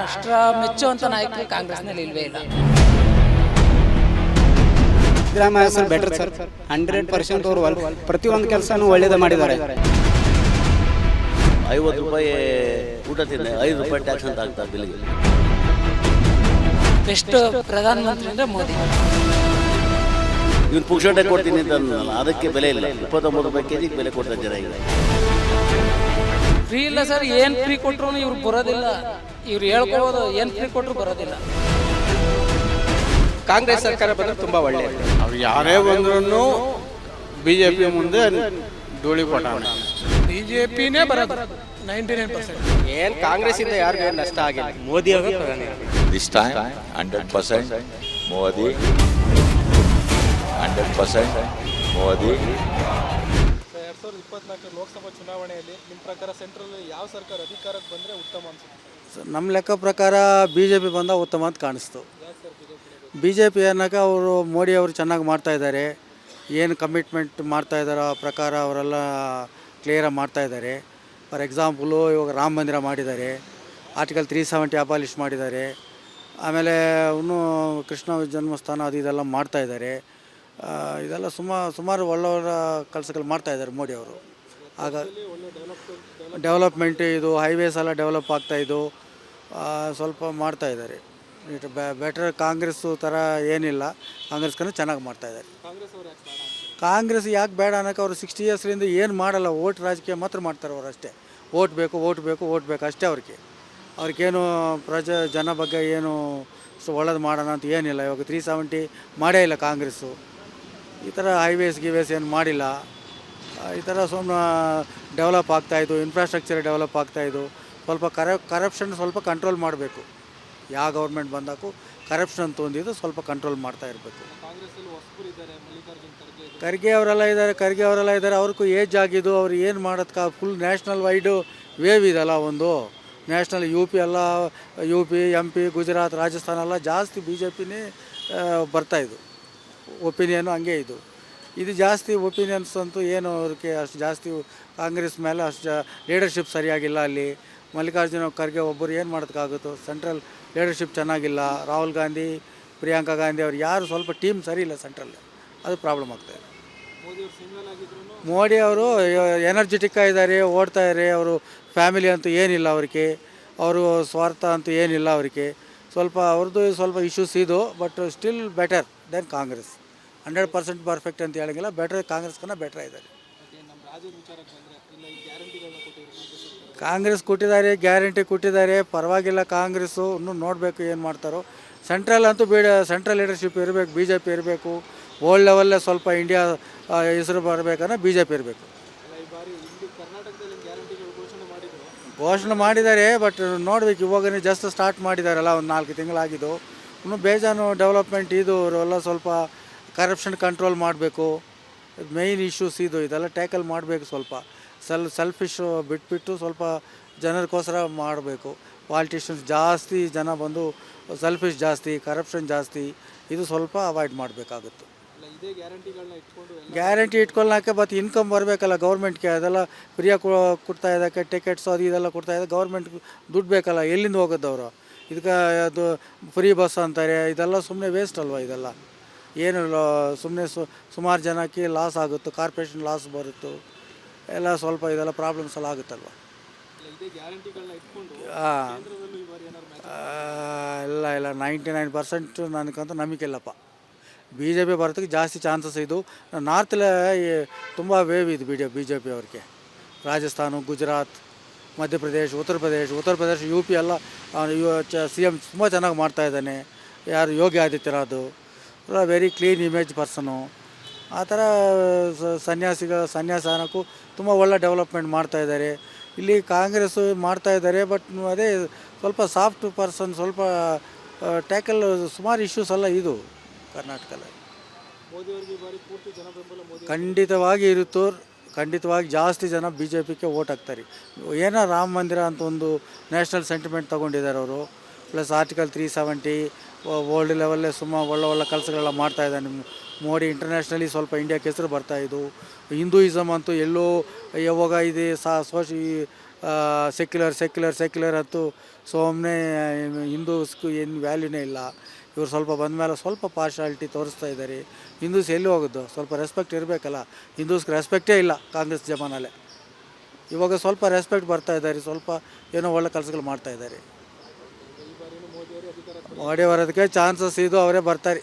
ಅಷ್ಟರ ಮೆಚ್ಚುವಂಥ ನಾಯಕರು ಕಾಂಗ್ರೆಸ್ನಲ್ಲಿ ಇಲ್ವೇ ಇಲ್ಲ. ಸಿದ್ದರಾಮಯ್ಯ ಸರ್ ಬೆಟರ್ ಸರ್, 100% ಅವರು ಪ್ರತಿಯೊಂದು ಕೆಲಸನೂ ಒಳ್ಳೇದು ಮಾಡಿದ್ದಾರೆ. 50 ರೂಪಾಯಿ ಊಟ ತಿಂದೆ, 5 ರೂಪಾಯಿ ಟ್ಯಾಕ್ಸ್ ಅಂತ ಆಗ್ತಾರೆ ಬಿಲ್ಗೆ. ಬೆಸ್ಟ್ ಪ್ರಧಾನಮಂತ್ರಿ ಅಂದರೆ ಮೋದಿ. ಇವ್ನು ಪುಕ್ಷಟೆ ಕೊಡ್ತೀನಿ ಅಂತ ಅಂದ್ನಲ್ಲ, ಅದಕ್ಕೆ ಬೆಲೆ ಇಲ್ಲ. 29 ರೂಪಾಯಿ ಕೆಜಿಗೆ ಬೆಲೆ ಕೊಡ್ತಾರೆ ಜನ ಈಗ. ಫ್ರೀ ಇಲ್ಲ ಸರ್, ಏನು ಫ್ರೀ ಕೊಟ್ಟರು ಇವ್ರು ಬರೋದಿಲ್ಲ. ಇವ್ರು ಹೇಳ್ಕೋಬೋದು, ಏನು ಫ್ರೀ ಕೊಟ್ಟರು ಬರೋದಿಲ್ಲ. ಕಾಂಗ್ರೆಸ್ ಸರ್ಕಾರ ಬಂದರೆ ತುಂಬ ಒಳ್ಳೆಯದು. ಅವ್ರು ಯಾರೇ ಬಂದ್ರೂ BJP ಮುಂದೆ ಧೂಳಿ ಪಟ. BJPನೇ ಬರೋದು 99%. ಏನು ಕಾಂಗ್ರೆಸ್ ಇಂದ ಯಾರಿಗೂ ನಷ್ಟ ಆಗಿಲ್ಲ. ಮೋದಿ ಅವರು ಪ್ರಧಾನಿ. This time 100% Modi, 100% Modi. 2024 Lok Sabha ಚುನಾವಣೆಯಲ್ಲಿ ನಿಮ್ಮ ಪ್ರಕಾರ ಸೆಂಟ್ರಲ್ ಯಾವ ಸರ್ಕಾರ ಅಧಿಕಾರಕ್ಕೆ ಬಂದರೆ ಉತ್ತಮ ಅನ್ಸುತ್ತೆ? ನಮ್ಮ ಲೆಕ್ಕ ಪ್ರಕಾರ BJP ಬಂದ ಉತ್ತಮ ಅಂತ ಕಾಣಿಸ್ತು. BJP ಅನ್ನೋಕ ಅವರು ಮೋದಿ ಅವರು ಚೆನ್ನಾಗಿ ಮಾಡ್ತಾಯಿದ್ದಾರೆ. ಏನು ಕಮಿಟ್ಮೆಂಟ್ ಮಾಡ್ತಾಯಿದ್ದಾರೋ ಆ ಪ್ರಕಾರ ಅವರೆಲ್ಲ ಕ್ಲಿಯರಾಗಿ ಮಾಡ್ತಾಯಿದ್ದಾರೆ. ಫಾರ್ ಎಕ್ಸಾಂಪಲು ಇವಾಗ ರಾಮ ಮಂದಿರ ಮಾಡಿದ್ದಾರೆ, ಆರ್ಟಿಕಲ್ 370 ಅಬಾಲಿಷ್ ಮಾಡಿದ್ದಾರೆ. ಆಮೇಲೆ ಇನ್ನೂ ಕೃಷ್ಣ ಜನ್ಮಸ್ಥಾನ ಅದು ಇದೆಲ್ಲ ಮಾಡ್ತಾಯಿದ್ದಾರೆ. ಇದೆಲ್ಲ ಸುಮಾರು ಒಳ್ಳೆಯ ಕೆಲಸಗಳು ಮಾಡ್ತಾಯಿದ್ದಾರೆ ಮೋದಿ ಅವರು. ಆಗ ಡೆವಲಪ್ಮೆಂಟ್ ಇದು ಹೈವೇಸ್ ಎಲ್ಲ ಡೆವಲಪ್ ಆಗ್ತಾಯಿದ್ದು ಸ್ವಲ್ಪ ಮಾಡ್ತಾಯಿದ್ದಾರೆ. ಇಟ್ ಬೆಟರ್ ಕಾಂಗ್ರೆಸ್ಸು ಥರ ಏನಿಲ್ಲ, ಕಾಂಗ್ರೆಸ್ಗೂ ಚೆನ್ನಾಗಿ ಮಾಡ್ತಾಯಿದ್ದಾರೆ. ಕಾಂಗ್ರೆಸ್ ಯಾಕೆ ಬೇಡ ಅನ್ನೋಕೆ ಅವರು 60 ಇಯರ್ಸ್ಲಿಂದ ಏನು ಮಾಡಲ್ಲ, ಓಟ್ ರಾಜಕೀಯ ಮಾತ್ರ ಮಾಡ್ತಾರೆ ಅವರು ಅಷ್ಟೇ. ಓಟ್ ಬೇಕು ಅಷ್ಟೇ ಅವ್ರಿಗೇನು ಜನ ಬಗ್ಗೆ ಏನು ಒಳ್ಳೇದು ಮಾಡೋಣ ಅಂತ ಏನಿಲ್ಲ. ಇವಾಗ 370 ಮಾಡೇ ಇಲ್ಲ ಕಾಂಗ್ರೆಸ್ಸು. ಈ ಥರ ಹೈವೇಸ್ ಏನು ಮಾಡಿಲ್ಲ. ಈ ಥರ ಸುಮ್ಮನೆ ಡೆವಲಪ್ ಆಗ್ತಾಯಿದ್ದು, ಇನ್ಫ್ರಾಸ್ಟ್ರಕ್ಚರ್ ಡೆವಲಪ್ ಆಗ್ತಾಯಿದ್ದು. ಸ್ವಲ್ಪ ಕರಪ್ಷನ್ ಸ್ವಲ್ಪ ಕಂಟ್ರೋಲ್ ಮಾಡಬೇಕು. ಯಾವ ಗೌರ್ಮೆಂಟ್ ಬಂದಾಕು ಕರಪ್ಷನ್ ತೊಂದಿದ್ದು ಸ್ವಲ್ಪ ಕಂಟ್ರೋಲ್ ಮಾಡ್ತಾ ಇರಬೇಕು. ಖರ್ಗೆ ಅವರೆಲ್ಲ ಇದ್ದಾರೆ. ಅವ್ರಿಗೂ ಏಜ್ ಆಗಿದ್ದು, ಅವ್ರು ಏನು ಮಾಡೋದಕ್ಕೆ ಫುಲ್ ನ್ಯಾಷನಲ್ ವೈಡು ವೇವ್ ಇದಲ್ಲ, ಒಂದು ನ್ಯಾಷನಲ್ UP ಎಲ್ಲ UP MP ಗುಜರಾತ್ ರಾಜಸ್ಥಾನ ಎಲ್ಲ ಜಾಸ್ತಿ BJPನೇ ಬರ್ತಾಯಿದ್ದು. ಒಪಿನಿಯನು ಹಂಗೆ ಇದು ಜಾಸ್ತಿ ಒಪಿನಿಯನ್ಸ್ ಅಂತೂ ಏನು ಅವ್ರಿಗೆ ಅಷ್ಟು ಜಾಸ್ತಿ ಕಾಂಗ್ರೆಸ್ ಮೇಲೆ ಅಷ್ಟು ಲೀಡರ್ಶಿಪ್ ಸರಿಯಾಗಿಲ್ಲ. ಅಲ್ಲಿ ಮಲ್ಲಿಕಾರ್ಜುನ ಖರ್ಗೆ ಒಬ್ಬರು ಏನು ಮಾಡೋದಕ್ಕಾಗುತ್ತೋ, ಸೆಂಟ್ರಲ್ ಲೀಡರ್ಶಿಪ್ ಚೆನ್ನಾಗಿಲ್ಲ. ರಾಹುಲ್ ಗಾಂಧಿ, ಪ್ರಿಯಾಂಕಾ ಗಾಂಧಿ ಅವ್ರು ಯಾರು ಸ್ವಲ್ಪ ಟೀಮ್ ಸರಿ ಇಲ್ಲ ಸೆಂಟ್ರಲ್, ಅದು ಪ್ರಾಬ್ಲಮ್ ಆಗ್ತಾಯಿದೆ. ಮೋದಿ ಅವರು ಎನರ್ಜೆಟಿಕ್ ಆಗಿದ್ದಾರೆ, ಓಡ್ತಾಯಿದ್ದಾರೆ. ಅವರು ಫ್ಯಾಮಿಲಿ ಅಂತೂ ಏನಿಲ್ಲ ಅವ್ರಿಗೆ, ಅವರು ಸ್ವಾರ್ಥ ಅಂತೂ ಏನಿಲ್ಲ ಅವ್ರಿಗೆ. ಅವ್ರದ್ದು ಸ್ವಲ್ಪ ಇಶ್ಯೂಸ್ ಇದು, but still better than Congress. 100% perfect ಅಂತ ಹೇಳೋಂಗಿಲ್ಲ, ಕಾಂಗ್ರೆಸ್ಕನ್ನ ಬೆಟರ್ ಇದ್ದಾರೆ. ಕಾಂಗ್ರೆಸ್ ಕೊಟ್ಟಿದ್ದಾರೆ, ಗ್ಯಾರಂಟಿ ಕೊಟ್ಟಿದ್ದಾರೆ, ಪರವಾಗಿಲ್ಲ. ಕಾಂಗ್ರೆಸ್ಸು ಇನ್ನೂ ನೋಡಬೇಕು ಏನು ಮಾಡ್ತಾರೋ. ಸೆಂಟ್ರಲ್ ಅಂತೂ ಸೆಂಟ್ರಲ್ ಲೀಡರ್ಶಿಪ್ ಇರಬೇಕು, BJP ಇರಬೇಕು. ವರ್ಲ್ಡ್ ಲೆವೆಲ್ಲೇ ಸ್ವಲ್ಪ ಇಂಡಿಯಾ ಹೆಸರು ಬರಬೇಕಂದ್ರೆ BJP ಇರಬೇಕು. ಘೋಷಣೆ ಮಾಡಿದ್ದಾರೆ, ಬಟ್ ನೋಡ್ಬೇಕು. ಇವಾಗನೇ ಜಸ್ಟ್ ಸ್ಟಾರ್ಟ್ ಮಾಡಿದ್ದಾರಲ್ಲ, ಒಂದು 4 ತಿಂಗಳಾಗಿದ್ದು. ಇನ್ನೂ ಬೇಜಾನು ಡೆವಲಪ್ಮೆಂಟ್ ಅವರೆಲ್ಲ ಸ್ವಲ್ಪ ಕರಪ್ಷನ್ ಕಂಟ್ರೋಲ್ ಮಾಡಬೇಕು. ಮೇಯ್ನ್ ಇಶ್ಯೂಸ್ ಇದೆಲ್ಲ ಟ್ಯಾಕಲ್ ಮಾಡಬೇಕು. ಸ್ವಲ್ಪ ಸೆಲ್ಫಿಶು ಬಿಟ್ಬಿಟ್ಟು ಸ್ವಲ್ಪ ಜನರಿಗೋಸ್ಕರ ಮಾಡಬೇಕು. ಪಾಲಿಟಿಷಿಯನ್ಸ್ ಜಾಸ್ತಿ ಜನ ಬಂದು ಸೆಲ್ಫಿಶ್ ಜಾಸ್ತಿ, ಕರಪ್ಷನ್ ಜಾಸ್ತಿ, ಇದು ಸ್ವಲ್ಪ ಅವಾಯ್ಡ್ ಮಾಡಬೇಕಾಗುತ್ತೆ. ಗ್ಯಾರಂಟಿ ಇಟ್ಕೊಳ್ಳೋಕೆ ಮತ್ತು ಇನ್ಕಮ್ ಬರಬೇಕಲ್ಲ ಗೌರ್ಮೆಂಟ್ಗೆ. ಅದೆಲ್ಲ ಫ್ರೀಯಾಗಿ ಕೊಡ್ತಾ ಇದ್ದಕ್ಕೆ ಟಿಕೆಟ್ಸು ಅದು ಇದೆಲ್ಲ ಕೊಡ್ತಾ ಇದ್ದ ಗೌರ್ಮೆಂಟ್ಗೆ ದುಡ್ಡು ಬೇಕಲ್ಲ, ಎಲ್ಲಿಂದ ಹೋಗೋದವರು? ಇದಕ್ಕೆ ಅದು ಫ್ರೀ ಬಸ್ ಅಂತಾರೆ, ಇದೆಲ್ಲ ಸುಮ್ಮನೆ ವೇಸ್ಟ್ ಅಲ್ವ? ಇದೆಲ್ಲ ಏನು ಸುಮ್ಮನೆ ಸುಮಾರು ಜನಕ್ಕೆ ಲಾಸ್ ಆಗುತ್ತೆ, ಕಾರ್ಪೊರೇಷನ್ ಲಾಸ್ ಬರುತ್ತೆ ಎಲ್ಲ. ಸ್ವಲ್ಪ ಇದೆಲ್ಲ ಪ್ರಾಬ್ಲಮ್ಸ್ ಎಲ್ಲ ಆಗುತ್ತಲ್ವ? ಇಲ್ಲ 99% ನನಗಂತೂ ನಂಬಿಕೆ ಇಲ್ಲಪ್ಪ. BJP ಬರೋದಕ್ಕೆ ಜಾಸ್ತಿ ಚಾನ್ಸಸ್ ಇದು. ನಾರ್ತಲ್ಲೇ ತುಂಬ ವೇವ್ ಇದು BJP ಅವ್ರಿಗೆ. ರಾಜಸ್ಥಾನ, ಗುಜರಾತ್, ಮಧ್ಯಪ್ರದೇಶ್, ಉತ್ತರ ಪ್ರದೇಶ್ UP ಎಲ್ಲ CM ತುಂಬ ಚೆನ್ನಾಗಿ ಮಾಡ್ತಾಯಿದ್ದಾನೆ. ಯಾರು Yogi Adityanath very clean image person. ಆ ಥರ ಸನ್ಯಾಸನಕ್ಕೂ ತುಂಬ ಒಳ್ಳೆ ಡೆವಲಪ್ಮೆಂಟ್ ಮಾಡ್ತಾಯಿದ್ದಾರೆ. ಇಲ್ಲಿ ಕಾಂಗ್ರೆಸ್ಸು ಮಾಡ್ತಾಯಿದ್ದಾರೆ, ಬಟ್ ಅದೇ ಸ್ವಲ್ಪ ಸಾಫ್ಟ್ ಪರ್ಸನ್, ಸ್ವಲ್ಪ ಟ್ಯಾಕಲ್ ಸುಮಾರು ಇಶ್ಯೂಸ್ ಎಲ್ಲ ಇದು ಕರ್ನಾಟಕದಲ್ಲಿ. ಖಂಡಿತವಾಗಿ ಇರುತ್ತೋ, ಖಂಡಿತವಾಗಿ ಜಾಸ್ತಿ ಜನ BJPಗೆ ಓಟ್ ಹಾಕ್ತಾರೆ. ಏನೋ ರಾಮ ಮಂದಿರ ಅಂತ ಒಂದು ನ್ಯಾಷನಲ್ ಸೆಂಟಿಮೆಂಟ್ ತೊಗೊಂಡಿದ್ದಾರೆ ಅವರು. ಪ್ಲಸ್ ಆರ್ಟಿಕಲ್ 370 ವರ್ಲ್ಡ್ ಲೆವೆಲ್ಲೇ ಒಳ್ಳೆ ಕೆಲಸಗಳೆಲ್ಲ ಮಾಡ್ತಾಯಿದ್ದಾನೆ ಮೋದಿ ಇಂಟರ್ನ್ಯಾಷನಲಿ ಸ್ವಲ್ಪ ಇಂಡಿಯಾಕ್ಕೆ ಹೆಸರು ಬರ್ತಾಯಿದ್ದು. ಹಿಂದೂಯಿಸಮ್ ಅಂತೂ ಎಲ್ಲೋ ಯಾವಾಗ ಇದೆ ಸೆಕ್ಯುಲರ್ ಅಂತೂ ಸುಮ್ಮನೆ ಹಿಂದೂಸ್ಗೂ ಏನು ವ್ಯಾಲ್ಯೂನೇ ಇಲ್ಲ. ಇವರು ಸ್ವಲ್ಪ ಬಂದ ಮೇಲೆ ಸ್ವಲ್ಪ ಪಾರ್ಶಾಲಿಟಿ ತೋರಿಸ್ತಾ ಇದ್ದಾರೆ. ಹಿಂದೂಸ್ ಎಲ್ಲಿ ಹೋಗೋದು? ಸ್ವಲ್ಪ ರೆಸ್ಪೆಕ್ಟ್ ಇರಬೇಕಲ್ಲ. ಹಿಂದೂಸ್ಗೆ ರೆಸ್ಪೆಕ್ಟೇ ಇಲ್ಲ ಕಾಂಗ್ರೆಸ್ ಜಮಾನಲ್ಲೇ. ಇವಾಗ ಸ್ವಲ್ಪ ರೆಸ್ಪೆಕ್ಟ್ ಬರ್ತಾ ಇದ್ದಾರೆ, ಸ್ವಲ್ಪ ಏನೋ ಒಳ್ಳೆ ಕೆಲಸಗಳು ಮಾಡ್ತಾ ಇದ್ದಾರೆ. ಮೋದಿ ಬರೋದಕ್ಕೆ ಚಾನ್ಸಸ್ ಇದು, ಅವರೇ ಬರ್ತಾರೆ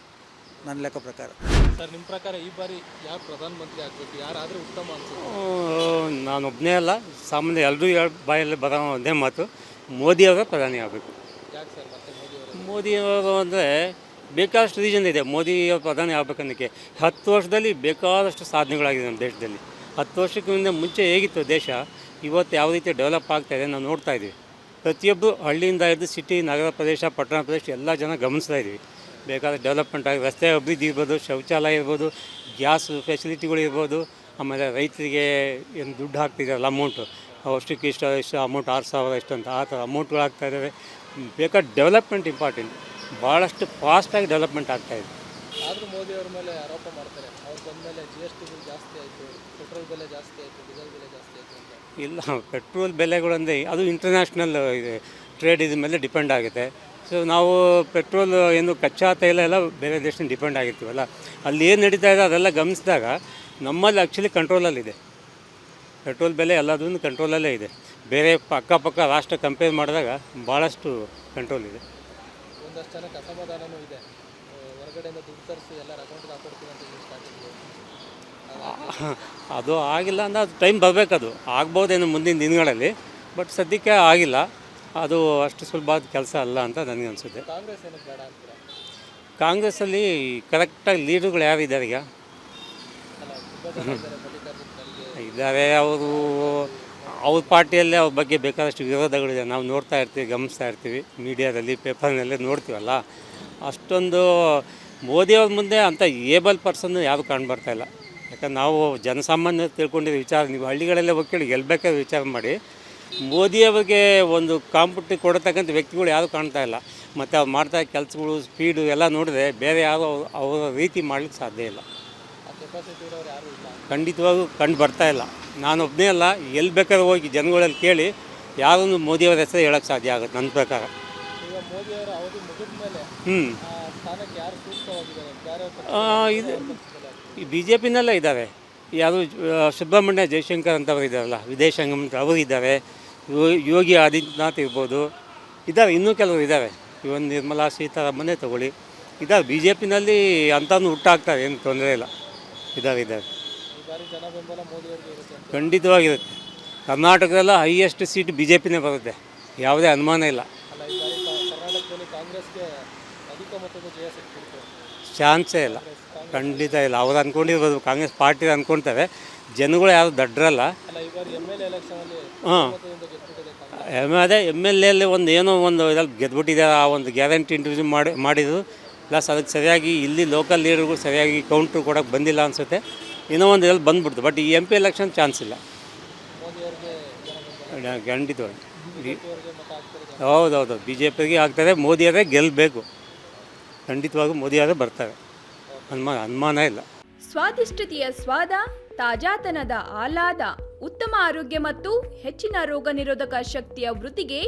ನನ್ನ ಲೆಕ್ಕ ಪ್ರಕಾರ. ಸರ್ ನಿಮ್ಮ ಪ್ರಕಾರ ಈ ಬಾರಿ ಯಾರು ಪ್ರಧಾನಮಂತ್ರಿ ಆಗಬೇಕು, ಯಾರಾದರೂ ಉತ್ತಮ ಅನ್ಸುತ್ತೆ? ನಾನೊಬ್ಬನೇ ಅಲ್ಲ, ಸಾಮಾನ್ಯ ಎಲ್ಲರೂ ಬಾಯಲ್ಲಿ ಬರೋ ಒಂದೇ ಮಾತು, ಮೋದಿಯವರೇ ಪ್ರಧಾನಿ ಆಗಬೇಕು. ಯಾಕೆ ಸರ್ ಮತ್ತೆ ಮೋದಿಯವರು ಅಂದರೆ ಬೇಕಾದಷ್ಟು ರೀಸನ್ ಇದೆ ಮೋದಿಯವರು ಪ್ರಧಾನಿ ಆಗಬೇಕನ್ನೋಕ್ಕೆ. 10 ವರ್ಷದಲ್ಲಿ ಬೇಕಾದಷ್ಟು ಸಾಧನೆಗಳಾಗಿದೆ ನಮ್ಮ ದೇಶದಲ್ಲಿ. 10 ವರ್ಷಕ್ಕಿಂತ ಮುಂಚೆ ಹೇಗಿತ್ತು ದೇಶ, ಇವತ್ತು ಯಾವ ರೀತಿ ಡೆವಲಪ್ ಆಗ್ತಾಯಿದೆ ನಾವು ನೋಡ್ತಾ ಇದ್ದೀವಿ. ಪ್ರತಿಯೊಬ್ಬರು ಹಳ್ಳಿಯಿಂದ ಹಿಡಿದು ಸಿಟಿ, ನಗರ ಪ್ರದೇಶ, ಪಟ್ಟಣ ಪ್ರದೇಶ ಎಲ್ಲ ಜನ ಗಮನಿಸ್ತಾ ಇದ್ದೀವಿ. ಬೇಕಾದ ಡೆವಲಪ್ಮೆಂಟ್ ಆಗಿ ರಸ್ತೆ ಅಭಿವೃದ್ಧಿ ಇರ್ಬೋದು, ಶೌಚಾಲಯ ಇರ್ಬೋದು, ಗ್ಯಾಸ್ ಫೆಸಿಲಿಟಿಗಳು ಇರ್ಬೋದು, ಆಮೇಲೆ ರೈತರಿಗೆ ಏನು ದುಡ್ಡು ಹಾಕ್ತಿದ್ದಾರಲ್ಲ ಅಮೌಂಟು, ಅಷ್ಟಕ್ಕೆ ಇಷ್ಟು ಅಮೌಂಟ್ 6,000 ಇಷ್ಟು ಅಂತ ಆ ಥರ ಅಮೌಂಟ್ಗಳು ಆಗ್ತಾಯಿದ್ದಾವೆ. ಬೇಕಾದ ಡೆವಲಪ್ಮೆಂಟ್ ಇಂಪಾರ್ಟೆಂಟ್, ಭಾಳಷ್ಟು ಫಾಸ್ಟಾಗಿ ಡೆವಲಪ್ಮೆಂಟ್ ಆಗ್ತಾಯಿದೆ. ಆದರೂ ಮೋದಿಯವ್ರ ಮೇಲೆ ಆರೋಪ ಮಾಡ್ತಾರೆ, ಅವ್ರು ಬಂದ ಮೇಲೆ GST ಜಾಸ್ತಿ ಆಯಿತು, ಪೆಟ್ರೋಲ್ ಬೆಲೆ ಜಾಸ್ತಿ ಆಯಿತು, ಡೀಸೆಲ್ ಬೆಲೆ ಜಾಸ್ತಿ ಆಯಿತು ಅಂತ. ಇಲ್ಲ, ಪೆಟ್ರೋಲ್ ಬೆಲೆಗಳಂದರೆ ಅದು ಇಂಟರ್ನ್ಯಾಷನಲ್ ಇದೆ, ಟ್ರೇಡ್ ಇದ್ರ ಮೇಲೆ ಡಿಪೆಂಡ್ ಆಗುತ್ತೆ. ಸೊ ನಾವು ಪೆಟ್ರೋಲ್ ಏನು ಕಚ್ಚಾ ತೈಲ ಎಲ್ಲ ಬೇರೆ ದೇಶದಿಂದ ಡಿಪೆಂಡ್ ಆಗಿರ್ತೀವಲ್ಲ, ಅಲ್ಲಿ ಏನು ನಡೀತಾ ಇದೆ ಅದೆಲ್ಲ ಗಮನಿಸಿದಾಗ ನಮ್ಮಲ್ಲಿ ಆ್ಯಕ್ಚುಲಿ ಕಂಟ್ರೋಲಲ್ಲಿದೆ. ಪೆಟ್ರೋಲ್ ಬೆಲೆ ಎಲ್ಲದೂ ಕಂಟ್ರೋಲಲ್ಲೇ ಇದೆ. ಬೇರೆ ಅಕ್ಕಪಕ್ಕ ರಾಷ್ಟ್ರ ಕಂಪೇರ್ ಮಾಡಿದಾಗ ಭಾಳಷ್ಟು ಕಂಟ್ರೋಲ್ ಇದೆ. ಒಂದಷ್ಟು ಜನಕ್ಕೆ ಅಸಮಾಧಾನವೂ ಇದೆ, ಹೊರಗಡೆಯಿಂದ ದುಡ್ಡು ತರಿಸಿ ಎಲ್ಲರ ಅಕೌಂಟ್ಗೆ ಹಾಕೊಡ್ತೀವಿ ಅಂತ ಸ್ಟಾರ್ಟಿಂಗ್. ಅದು ಆಗಿಲ್ಲ ಅಂದರೆ ಅದು ಟೈಮ್ ಬರಬೇಕದು, ಆಗ್ಬೋದೇನು ಮುಂದಿನ ದಿನಗಳಲ್ಲಿ, ಬಟ್ ಸದ್ಯಕ್ಕೆ ಆಗಿಲ್ಲ. ಅದು ಅಷ್ಟು ಸುಲಭವಾದ ಕೆಲಸ ಅಲ್ಲ ಅಂತ ನನಗೆ ಅನಿಸುತ್ತೆ. ಕಾಂಗ್ರೆಸ್ ಏನಕ್ಕೆ ಬೇಡ ಅಂತೀರಾ? ಕಾಂಗ್ರೆಸ್ಸಲ್ಲಿ ಕರೆಕ್ಟಾಗಿ ಲೀಡರ್ಗಳು ಯಾರಿದ್ದಾರೆ ಈಗ? ಇದ್ದಾರೆ, ಅವ್ರ ಪಾರ್ಟಿಯಲ್ಲೇ ಅವ್ರ ಬಗ್ಗೆ ಬೇಕಾದಷ್ಟು ವಿರೋಧಗಳಿದೆ. ನಾವು ನೋಡ್ತಾ ಇರ್ತೀವಿ, ಗಮನಿಸ್ತಾ ಇರ್ತೀವಿ, ಮೀಡಿಯಾದಲ್ಲಿ, ಪೇಪರ್ನಲ್ಲೇ ನೋಡ್ತೀವಲ್ಲ. ಅಷ್ಟೊಂದು ಮೋದಿಯವ್ರ ಮುಂದೆ ಅಂಥ ಏಬಲ್ ಪರ್ಸನ್ನು ಯಾರೂ ಕಾಣ್ಬರ್ತಾಯಿಲ್ಲ. ಯಾಕಂದ್ರೆ ನಾವು ಜನಸಾಮಾನ್ಯರು ತಿಳ್ಕೊಂಡಿರೋ ವಿಚಾರ, ನೀವು ಹಳ್ಳಿಗಳಲ್ಲೇ ಹೋಗಿ ಗೆಲ್ಲಬೇಕಾದ್ರೆ ವಿಚಾರ ಮಾಡಿ, ಮೋದಿಯವರಿಗೆ ಒಂದು ಕಾಂಪಿಟಿ ಕೊಡತಕ್ಕಂಥ ವ್ಯಕ್ತಿಗಳು ಯಾರೂ ಕಾಣ್ತಾ ಇಲ್ಲ. ಮತ್ತು ಅವ್ರು ಮಾಡ್ತಾ ಕೆಲಸಗಳು, ಸ್ಪೀಡು ಎಲ್ಲ ನೋಡಿದ್ರೆ ಬೇರೆ ಯಾರು ಅವರ ರೀತಿ ಮಾಡಲಿಕ್ಕೆ ಸಾಧ್ಯ ಇಲ್ಲ. ಖಂಡಿತವಾಗೂ ಕಂಡು ಬರ್ತಾ ಇಲ್ಲ. ನಾನೊಬ್ಬನೇ ಅಲ್ಲ, ಎಲ್ಲಿ ಬೇಕಾದ್ರೂ ಹೋಗಿ ಜನಗಳಲ್ಲಿ ಕೇಳಿ ಯಾರನ್ನು ಮೋದಿಯವರ ಹೆಸರು ಹೇಳೋಕ್ಕೆ ಸಾಧ್ಯ ಆಗುತ್ತೆ ನನ್ನ ಪ್ರಕಾರ. ಇದು ಈ BJPನಲ್ಲೇ ಇದ್ದಾರೆ. ಯಾರು ಸುಬ್ರಹ್ಮಣ್ಯ ಜಯಶಂಕರ್ ಅಂತವ್ರು ಇದ್ದಾರಲ್ಲ, ವಿದೇಶಾಂಗ ಮಂತ್ರಿ, ಅವರು ಇದ್ದಾರೆ. ಯೋಗಿ ಆದಿತ್ಯನಾಥ್ ಇರ್ಬೋದು, ಇದ್ದಾರೆ. ಇನ್ನೂ ಕೆಲವರು ಇದ್ದಾರೆ. ಇವನ್ ನಿರ್ಮಲಾ ಸೀತಾರಾಮನ್ನೇ ತಗೊಳ್ಳಿ, ಇದ್ದಾರೆ. BJPನಲ್ಲಿ ಅಂಥವ್ನು ಹುಟ್ಟಾಗ್ತಾರೆ, ಏನು ತೊಂದರೆ ಇಲ್ಲ. ಇದ್ದಾರೆ. ಖಂಡಿತವಾಗಿರುತ್ತೆ. ಕರ್ನಾಟಕದಲ್ಲ ಹೈಯೆಸ್ಟ್ ಸೀಟ್ BJPನೇ ಬರುತ್ತೆ, ಯಾವುದೇ ಅನುಮಾನ ಇಲ್ಲ. ಚಾನ್ಸೇ ಇಲ್ಲ, ಖಂಡಿತ ಇಲ್ಲ. ಅವ್ರು ಅಂದ್ಕೊಂಡಿರ್ಬೋದು, ಕಾಂಗ್ರೆಸ್ ಪಾರ್ಟಿ ಅಂದ್ಕೊಳ್ತಾರೆ, ಜನಗಳು ಯಾರು ದಡ್ರಲ್ಲ. ಹಾಂ, ಅದೇ MLA ಒಂದು ಏನೋ ಒಂದು ಇದ್ರಲ್ಲಿ ಗೆದ್ಬಿಟ್ಟಿದ್ದಾರೆ. ಆ ಒಂದು ಗ್ಯಾರಂಟಿ ಇಂಟ್ರೊಡ್ಯೂಸ್ ಮಾಡಿದ್ರು. ಪ್ಲಸ್ ಅದಕ್ಕೆ ಸರಿಯಾಗಿ ಇಲ್ಲಿ ಲೋಕಲ್ ಲೀಡರ್ಗಳು ಸರಿಯಾಗಿ ಕೌಂಟ್ರ್ ಕೊಡೋಕ್ಕೆ ಬಂದಿಲ್ಲ ಅನಿಸುತ್ತೆ. ಏನೋ ಒಂದು ಇದ್ರಲ್ಲಿ ಬಂದ್ಬಿಡ್ತು. ಬಟ್ ಈ MP ಎಲೆಕ್ಷನ್ ಚಾನ್ಸ್ ಇಲ್ಲ, ಖಂಡಿತವಾಗಿ. ಹೌದೌದು, BJPಗೆ ಆಗ್ತಾರೆ. ಮೋದಿಯವರೇ ಗೆಲ್ಲಬೇಕು, ಖಂಡಿತವಾಗೂ ಮೋದಿಯವರೇ ಬರ್ತಾರೆ, ಅನುಮಾನ ಇಲ್ಲ. ಸ್ವಾದಿಷ್ಟತೆಯ ಸ್ವಾದ, ತಾಜಾತನದ ಆಹ್ಲಾದ, ಉತ್ತಮ ಆರೋಗ್ಯ ಮತ್ತು ಹೆಚ್ಚಿನ ರೋಗ ನಿರೋಧಕ ಶಕ್ತಿಯ ವೃದ್ಧಿಗೆ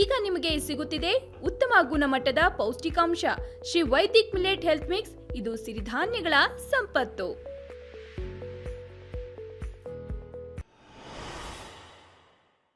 ಈಗ ನಿಮಗೆ ಸಿಗುತ್ತಿದೆ ಉತ್ತಮ ಗುಣಮಟ್ಟದ ಪೌಷ್ಟಿಕಾಂಶ. Shri Vaidik millet health mix, ಇದು ಸಿರಿಧಾನ್ಯಗಳ ಸಂಪತ್ತು.